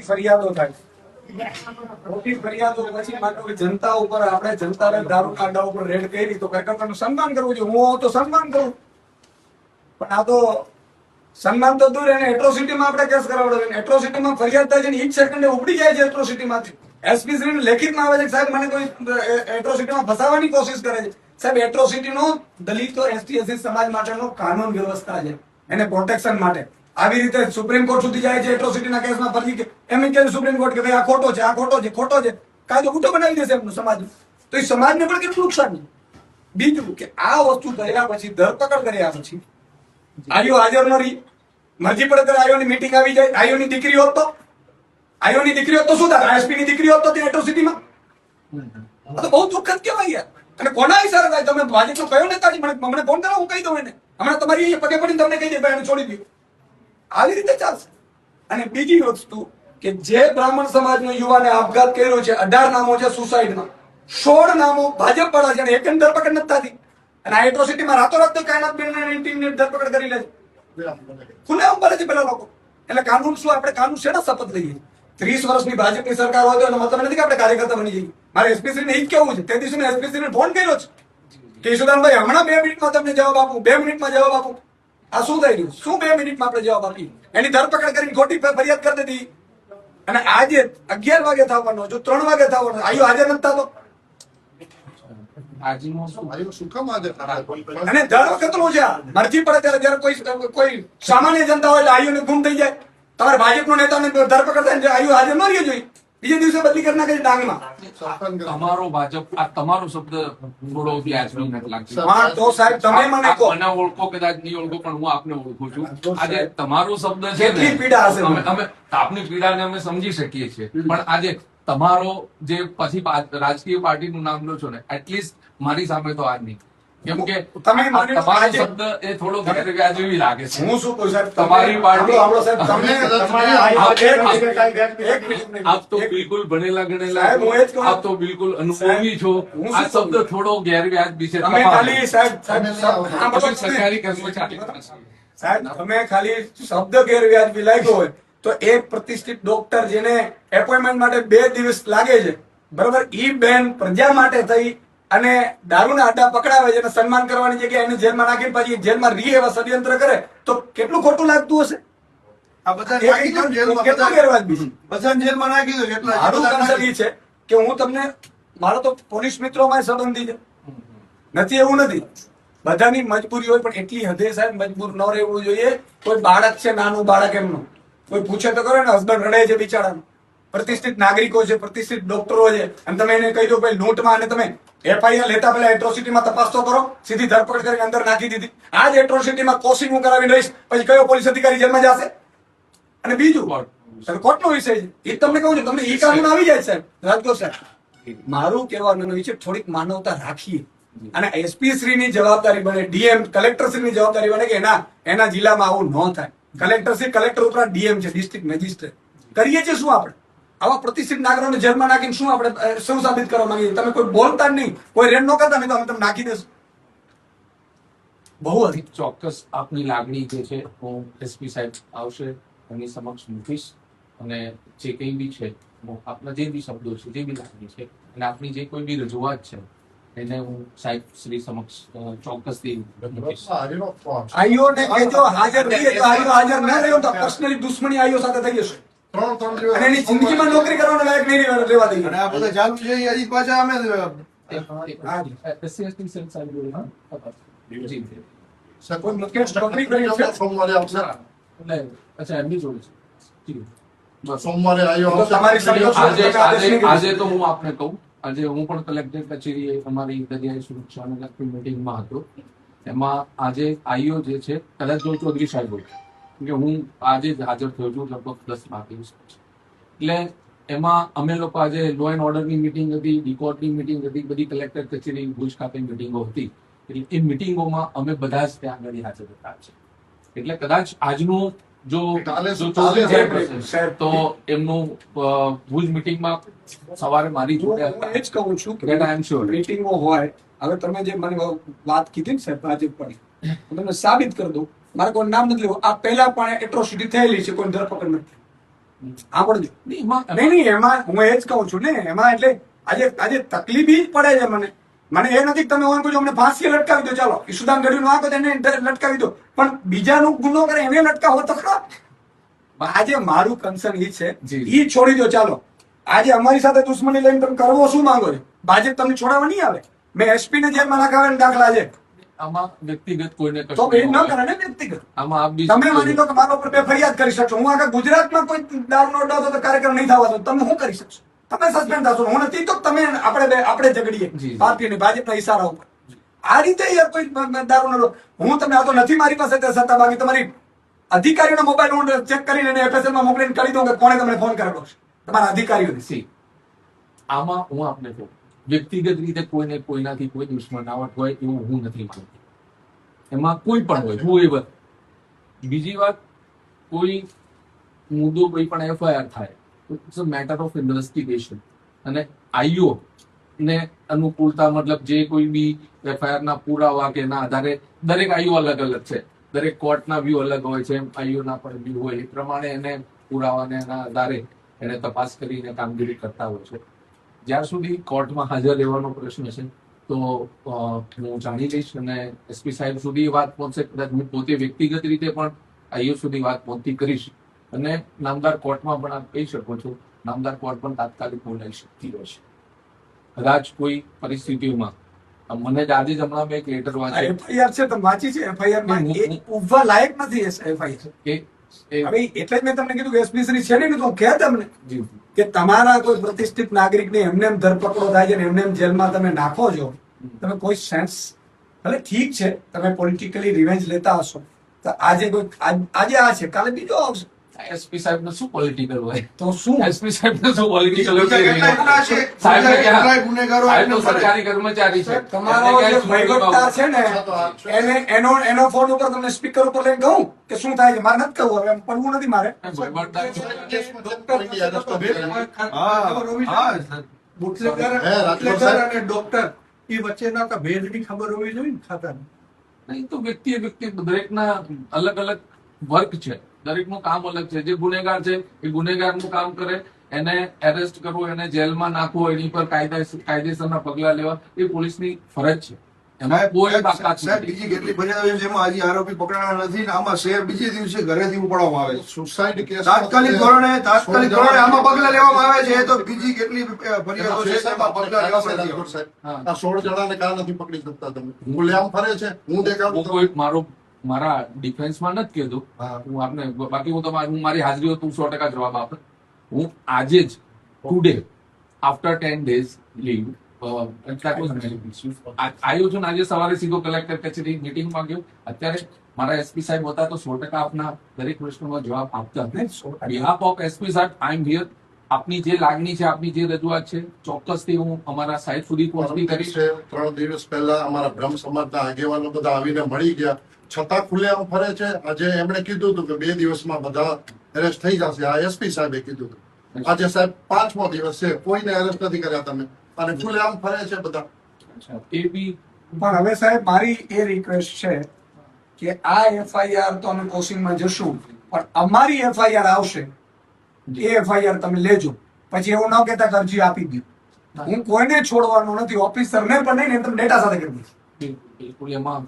ખોટી ફરિયાદો થાય. ખોટી ફરિયાદો પછી માત્ર જનતા ઉપર આપણે જનતાને દારૂ કાંડા ઉપર રેડ કરી તો કાર્યકર્તાનું સન્માન કરવું જોઈએ. હું તો સન્માન કરું, પણ આ તો સન્માન તો દૂર એને એટ્રોસિટીમાં આપણે કેસ કરાવડાવે. એટ્રોસિટીમાં ફરિયાદ થાય છે ને ઈ જ સેકન્ડે ઉપડી જાય છે એટ્રોસિટીમાંથી. એસપી શ્રીને લેખિતમાં આવે છે કે સાહેબ મને કોઈ એટ્રોસિટીમાં ફસાવવાની કોશિશ કરે છે. સાહેબ એટ્રોસિટીનો દલિતો એસટી એસસી સમાજ માટેનો કાનૂન વ્યવસ્થા છે, એને પ્રોટેક્શન માટે. આવી રીતે સુપ્રીમ કોર્ટ સુધી જાય છે એટ્રોસિટીના કેસમાં ફરજી કે એમ કહે સુપ્રીમ કોર્ટ કે ભાઈ આ ખોટો છે, આ ખોટો છે, ખોટો છે, કાયદો ઉઠો બનાવી દેશે એમનું સમાજ. તો એ સમાજને પણ કેટલું નુકસાન છે. બીજું કે આ વસ્તુ થયા પછી ધરપકડ કર્યા પછી આયો હાજર ન રહી, મરજી પડે ત્યારે આયોની મીટિંગ આવી જાય. આયોની દીકરી હોત તો શું થાય? એસપી ની દીકરી હોત તો ત્યાં એટ્રોસિટીમાં તો બહુ દુઃખદ કહેવાય યાર. અને કોના ઈશારે થાય? તમે ભાજપનો કયો નેતાજી મને ફોન કરો, હું કહી દઉં એને. હમણાં તમારી અહીંયા પગે પડીને તમને કહી દે ભાઈ એને છોડી દો. આવી રીતે ચાલશે. અને બીજી વસ્તુ કે જે બ્રાહ્મણ સમાજનો યુવાને આપઘાત કર્યો છે, 18 નામો છે સુસાઇડમાં, 16 નામો ભાજપ વાળા છે, એક ધરપકડ નથી થતી. અને આ એટ્રોસિટીમાં રાતોરાત તો કાયનાત બેનની ટીમને ધરપકડ કરી લે છે, ખુલ્લેઆમ બોલે છે પેલા લોકો. એટલે કાનૂન શું? આપણે કાનૂન શેના શપથ લઈએ? 30 વર્ષની ભાજપની સરકાર હોય તો એનો મતલબ નથી કે આપણે કાર્યકર્તા બની જઈએ. મારે એસપીસીને એ જ કેવું છે. તે દિવસે મેં એસપીસીને ફોન કર્યો છે કે ઈશુદાનભાઈ હમણાં 2 મિનિટમાં તમને જવાબ આપું, 2 મિનિટમાં જવાબ આપું. આ શું થઈ રહ્યું? શું 2 મિનિટમાં આપણે જવાબ આપીએ? એની ધરપકડ કરીને ખોટી ફરિયાદ કરી દીધી. અને આજે 11 વાગે થવાનો, જો 3 વાગે થવાનો, આયો હાજર નથી થતો. અને દર વખતનું છે. મરજી પડે ત્યારે જયારે કોઈ સામાન્ય જનતા હોય એટલે આયુને ગુમ થઈ જાય. તમારે ભાજપનો નેતાને ધરપકડ થાય આયુ હાજર ન રહ્યો જોઈએ, બીજે દિવસે બદલી કરી નાખે ડાંગમાં. તમારો ભાજપ આ તમારો શબ્દ થોડો વ્યાજબી નથી લાગતો. હા તો સાહેબ તમે મને કહો. મને ઓળખો કદાચ નહીં ઓળખો, પણ હું આપને ઓળખું છું. આજે તમારો શબ્દ છે કેટલી પીડા હશે. અમે આપની પીડાને અમે સમજી શકીએ છીએ, પણ આજે તમારો જે પછી રાજકીય પાર્ટીનું નામ લો છો ને, એટલીસ્ટ મારી સામે તો આજ નહીં. કેમ કે તમારો શબ્દ એ થોડો ગેરવ્યાજબી લાગે છે. હું શું કહું સાહેબ, તમારી પાર્ટી આપ તો બિલકુલ ભણેલા ગણેલા છો, આપ તો બિલકુલ અનુભવી છો. આ શબ્દ થોડો ગેરવ્યાજબી છે. તમે ખાલી સાહેબ સરકારી કર્મચારી સાહેબ તમે ખાલી શબ્દ ગેરવ્યાજબી લાગ્યો હોય તો એક પ્રતિષ્ઠિત ડોક્ટર જેને એપોઇન્ટમેન્ટ માટે 2 દિવસ લાગે છે, બરોબર, ઈ બેન પ્રજા માટે થઈ અને દારૂના અડ્ડા પકડાવે છે અને સન્માન કરવાની જગ્યાએ એને જેલમાં નાખી પછી જેલમાં રહી એવા ષડયંત્ર કરે તો કેટલું ખોટું લાગતું હશે? આ બધા કેટલું ગેરવાજબી છે? બધાને જેલમાં નાખી દો. મારું કન્સર્ન એ છે કે હું તમને, મારો તો પોલીસ મિત્રોમાં સંબંધી છે, નથી એવું નથી. બધાની મજબૂરી હોય પણ એટલી હદે સાહેબ મજબૂર ન રહેવું જોઈએ. કોઈ બાળક છે, નાનું બાળક, એમનું કોઈ પૂછે તો કરે ને, હસબન્ડ રડે છે બિચારાનું, પ્રતિષ્ઠિત નાગરિકો છે, પ્રતિષ્ઠિત ડોક્ટરો છે, અને તમે એને કહી દો ભાઈ લૂંટમાં, અને તમે એફઆઈઆર લેતા પહેલા એટ્રોસિટીમાં તપાસ તો કરો. સીધી ધરપકડ કરીને અંદર નાખી દીધી. આ જ એટ્રોસિટીમાં કોશિંગ હું કરાવી રહીશ, પછી કયો પોલીસ અધિકારી જેલમાં જશે? અને બીજું કોર્ટનો વિષય છે એ તમને કહું છું, તમને ઈ કાનૂન આવી જાય સાહેબ. રાજકોટ સાહેબ, મારું કહેવાનું એ છે થોડીક માનવતા રાખીએ અને એસપી શ્રીની જવાબદારી બને, ડીએમ કલેક્ટર શ્રીની જવાબદારી બને કે એના જિલ્લામાં આવું ન થાય. કલેક્ટર શ્રી, કલેક્ટર ઉપરાંત ડીએમ છે, ડિસ્ટ્રિક્ટ મેજિસ્ટ્રેટ. કરીએ છીએ શું આપણે? આવા પ્રતિષ્ઠિત નાગરિકોને જેલમાં નાખીને શું આપણે શું સાબિત કરવા માંગીએ? તમે કોઈ બોલતા જ નહીં, કોઈ રેડ ન કરતા નહીં તો અમે તમને નાખી દેશું. બહુ હતી ચોક્કસ આપની લાગણી જે છે હું એસપી સાહેબ આવશે એમની સમક્ષ મૂકીશ, અને જે કંઈ બી છે આપના જે બી શબ્દો છે, જે બી લાગણી છે, અને આપની જે કોઈ બી રજૂઆત છે એને હું સાહેબ શ્રી સમક્ષ ચોક્કસથી મૂકીશ. આઈઓને કહેજો હાજર રહીએ તો આઈઓ હાજર ન રહ્યો તો પર્સનલી દુશ્મની આઈઓ સાથે થઈ જશે અને એની જિંદગીમાં નોકરી કરવાનો લાયક નહીં રહેવા દઈએ. અને આ બધા ચાલુ છે હજી પાછા અમે સોમવારે આવશે. અચ્છા એમની જોડે છે સોમવારે આજે તો હું આપને કહું, આજે હું પણ કલેક્ટર કચેરીએ અમારી દરિયાઈ સુરક્ષાને લગતી મીટિંગમાં હતો. એમાં આજે આઈઓ જે છે કદાચ જો ચૌધરી સાહેબ હોય કે હું આજે જ હાજર થયો છું લગભગ 10 વાગે. એટલે એમાં અમે લોકો આજે લો એન્ડ ઓર્ડરની મિટિંગ હતી, ડીકોર્ટની મિટિંગ હતી, બધી કલેક્ટર કચેરી ભુજ ખાતે મિટિંગો હતી. એટલે એ મિટિંગોમાં અમે બધા જ ત્યાં આગળ હાજર હતા છે. એટલે કદાચ આજનું જો તો એમનું ભુજ મિટિંગમાં સવારે મારી જોડે એ જ કહું છું કે આઈ એમ શ્યોર મિટિંગો હોય. હવે તમે જે મને વાત કીધી ને સાહેબ ભાજપ પણ, હું તમને સાબિત કરી દઉં. મારે કોઈ નામ નથી લેવું. આ પહેલા પણ એટ્રોસિટી થયેલી છે, કોઈ ધરપકડ નથી. સાંભળજો નહીં, એમાં નહીં એમાં હું એ જ કહું છું ને એમાં એટલે આજે તકલીફ ઈ જ પડે છે મને એ નથી કે તમે ઓન કોઈ અમને ફાંસી લટકાવી દો ચાલો ઈશુદાન ગઢવીનો આ તો એને લટકાવી દો પણ બીજાનું ગુનો કરે એને લટકાવો તો ખરા આજે મારું કન્સર્ન ઈ છે જી. ઈ છોડી દો ચાલો આજે અમારી સાથે દુશ્મની લઈને તમે કરવો શું માંગો છો ભાજપ તમને છોડાવવા નહીં આવે મેં એસપી ને જેલમાં નાખાવાના દાખલા છે આમાં વ્યક્તિગત કોઈને તો કશું એ ન નહીં કરે હોય. ને વ્યક્તિગત આમાં આપ બી તમે માની લો કે મારા ઉપર બે ફરિયાદ કરી શકશો હું આખા ગુજરાતમાં કોઈ દારૂનો અડ્ડો હતો તો કાર્યક્રમ નહીં થવા દો તમે શું કરી શકશો તમે સસ્પેન્ડ થશો હું નથી તો તમે આપણે ઝઘડીએ જી. પાર્ટીની ભાજપના ઈશારા ઉપર આ રીતે યાર કોઈ દારૂનો અડ્ડો હું તમને આ તો નથી મારી પાસે તે સત્તા બાકી તમારી અધિકારીઓના મોબાઈલ હું ચેક કરીને એને FSL માં મોકલીને કરી દઉં કે કોણે તમને ફોન કરેલો છે તમારા અધિકારીઓને સી આમાં હું આપને કહું વ્યક્તિગત રીતે કોઈને કોઈનાથી કોઈ દુશ્મનાવટ હોય એવું હું નથી માનતો એમાં કોઈ પણ હોય હું એ બીજી વાત કોઈ મુદ્દો કોઈ પણ FIR થાય it's a matter of investigation અને આઈઓ ને અનુકૂળતા મતલબ જે કોઈ બી FIR ના પુરાવા કે ના આધારે દરેક આઈઓ અલગ અલગ છે દરેક કોર્ટના વ્યૂ અલગ હોય છે આઈઓ ના પણ વ્યૂ હોય એ પ્રમાણે એને પુરાવાને એના આધારે એને તપાસ કરીને કામગીરી કરતા હોય છે જ્યાર સુધી કોર્ટમાં હાજર રહેવાનો પ્રશ્ન છે તો હું જાણી લઈશ અને એસપી સાહેબ સુધી એ વાત પહોંચશે કદાચ હું પોતે વ્યક્તિગત રીતે પણ આઈઓ સુધી વાત પહોંચતી કરીશ અને નામદાર કોર્ટમાં પણ આપ કહી શકો છો નામદાર કોર્ટ પણ તાત્કાલિક બોલાવી શકતી હોય છે કદાચ કોઈ પરિસ્થિતિઓમાં મને જ આજે જ હમણાં મેં એક લેટર વાંચ્યો FIR છે તમે વાંચી છે FIR માં નહીં, એ ઉભવા લાયક નથી FIR કે એ હવે એટલે જ મેં તમને કીધું કે એસપી શ્રી છે ને તો હું કહે તમને જી કે તમારા કોઈ પ્રતિષ્ઠિત નાગરિકને એમને એમ ધરપકડો થાય છે ને એમને એમ જેલમાં તમે નાખો છો તમે કોઈ સેન્સ ભલે ઠીક છે તમે પોલિટિકલી રિવેન્જ લેતા હશો તો આજે આ છે કાલે બીજો આવશે એસપી સાહેબ ને શું પોલિટિકલ હોય તો શું એસપી સાહેબ ને શું પોલિટિકલ કેટલા ગુના છે? સાહેબ ને ક્યાં? કેટલાય ગુનેગારો સાહેબ તો એમને ફરે. સરકારી કર્મચારી છે તમારો એમને જે ક્યાંય વહીવટદાર છે ને હા, તો આ- એનો ફોન ઉપર તમને સ્પીકર ઉપર લઈને કહું કે શું થાય છે મારે નથી કહું હવે એમ પડવું નથી મારે ડોક્ટર એ વચ્ચેના તો ભેદની ખબર હોવી જોઈએ ને ખાતાની. નહીં તો વ્યક્તિ દરેકના અલગ અલગ વર્ક છે દરેકનું કામ અલગ છે જે ગુનેગાર છે એ ગુનેગારનું કામ કરે એને એરેસ્ટ કરવો એને જેલમાં નાખવો એની પર કાયદેસરના પગલા લેવા એ પોલીસની ફરજ છે એમાં કોઈ બાકાત સાહેબ, નથી બીજી કેટલી ફરિયાદો છે જેમાં હજી આરોપી પકડાણા નથી ને આમાં શેર બીજે દિવસે ઘરેથી ઉપાડવામાં આવે છે. સુસાઇડ કેસ તાત્કાલિક ધોરણે આમાં પગલા લેવામાં આવે છે તો બીજી કેટલી ફરિયાદો છે તેમાં પગલા લેવામાં નથી આવતા. હા. આ 16 જણાને કાં નથી પકડી શકતા તમે ખુલ્લેઆમ ફરે છે હું દેખાડું હું કોઈ મારા ડિફેન્સમાં નથી કહેતો હા. હું આપને બાકી હું મારી હાજરી હતું 100% જવાબ આપે હું આજે જ ટુડે આફ્ટર 10 days લીવ આવ્યો છું ને આજે સવારે સીધો કલેક્ટર કચેરી મિટિંગમાં ગયો અત્યારે મારા એસપી સાહેબ હતા તો 100% આપના દરેક પ્રશ્નોનો જવાબ આપતા બિહાફ ઓફ એસપી સાહેબ આઈ એમ હિયર આપની જે લાગણી છે આપની જે રજૂઆત છે ચોક્કસથી હું અમારા સાહેબ સુધી પહોંચતી કરીશ 3 દિવસ પહેલા અમારા બ્રહ્મ સમાજના આગેવાનો બધા આવીને મળી ગયા છતાં ખુલ્લેઆમ ફરે છે આજે એમણે કીધું હતું કે 2 દિવસમાં બધા એરેસ્ટ થઈ જશે આ એસપી સાહેબે કીધું હતું આજે સાહેબ 5મો દિવસ છે કોઈને એરેસ્ટ નથી કર્યા તમે અને ખુલ્લેઆમ ફરે છે બધા એ બી પણ હવે સાહેબ મારી એ રિક્વેસ્ટ છે કે આ FIR તો અમે કોશિંગમાં જશું પણ અમારી FIR આવશે એ FIR તમે લેજો પછી એવું ન કહેતા કે અરજી આપી દો હું કોઈને છોડવાનો નથી ઓફિસરને પણ નહીં ને તમે ડેટા સાથે કરી દઈશ બિલકુલ એમાં